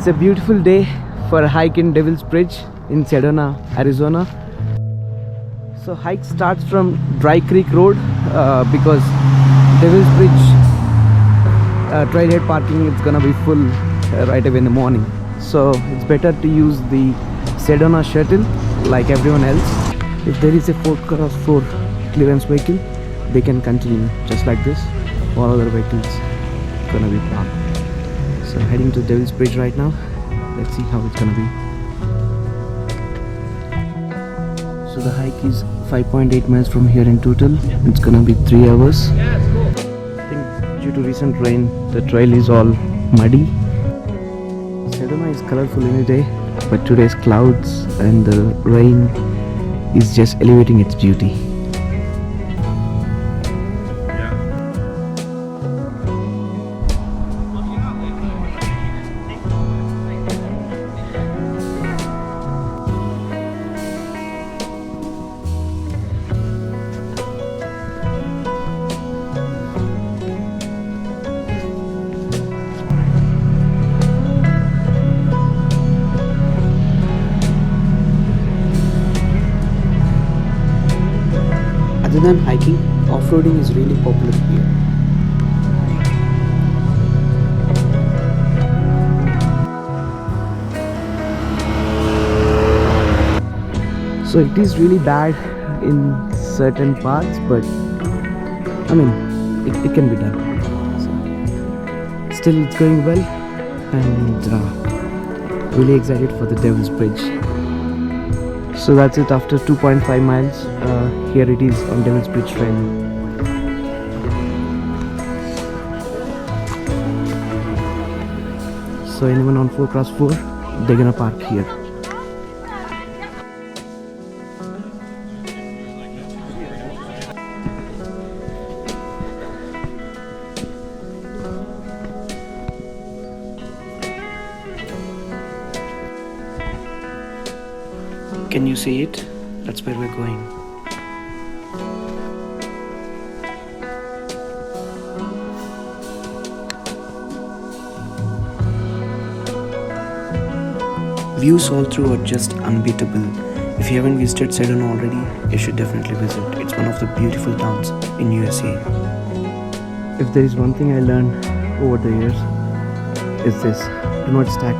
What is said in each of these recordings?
It's a beautiful day for a hike in Devil's Bridge in Sedona, Arizona. So hike starts from Dry Creek Road because Devil's Bridge trailhead parking is gonna be full right away in the morning. So it's better to use the Sedona shuttle like everyone else. If there is a 4x4 clearance vehicle, they can continue just like this. All other vehicles gonna be parked. So heading to Devil's Bridge right now. Let's see how it's gonna be. So the hike is 5.8 miles from here in total. It's gonna be 3 hours. I think due to recent rain, the trail is all muddy. Sedona is colorful any day, but today's clouds and the rain is just elevating its beauty. Other than hiking, off-roading is really popular here. So it is really bad in certain parts, but I mean, it can be done. So, still it's going well, and really excited for the Devil's Bridge. So that's it after 2.5 miles. Here it is on Devil's Bridge Trail. So anyone on 4x4, they're gonna park here. Can you see it? That's where we're going. Views all through are just unbeatable. If you haven't visited Sedona already, you should definitely visit. It's one of the beautiful towns in USA. If there is one thing I learned over the years, is this: do not stack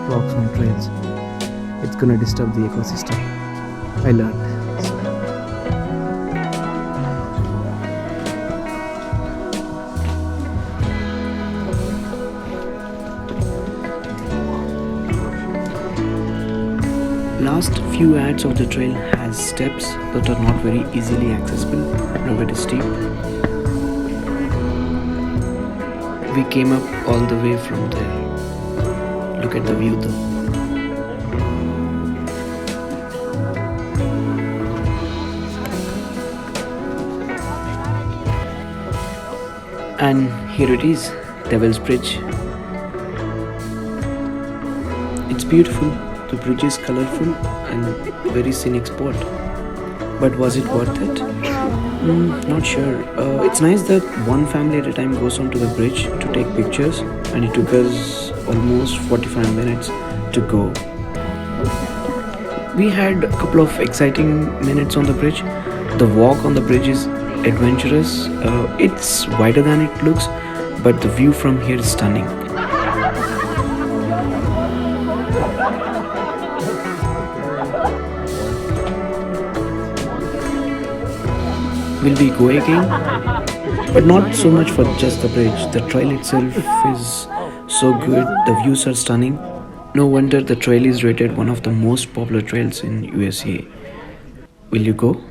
rocks on trails. It's gonna disturb the ecosystem. I learned. Last few ads of the trail has steps that are not very easily accessible, not very steep. We came up all the way from there. Look at the view though. And here it is, Devil's Bridge. It's beautiful, the bridge is colorful and very scenic spot. But was it worth it? Not sure. It's nice that one family at a time goes onto the bridge to take pictures, and it took us almost 45 minutes to go. We had a couple of exciting minutes on the bridge. The walk on the bridge is adventurous. It's wider than it looks, but the view from here is stunning. Will we go again? But not so much for just the bridge. The trail itself is so good. The views are stunning. No wonder the trail is rated one of the most popular trails in USA. Will you go?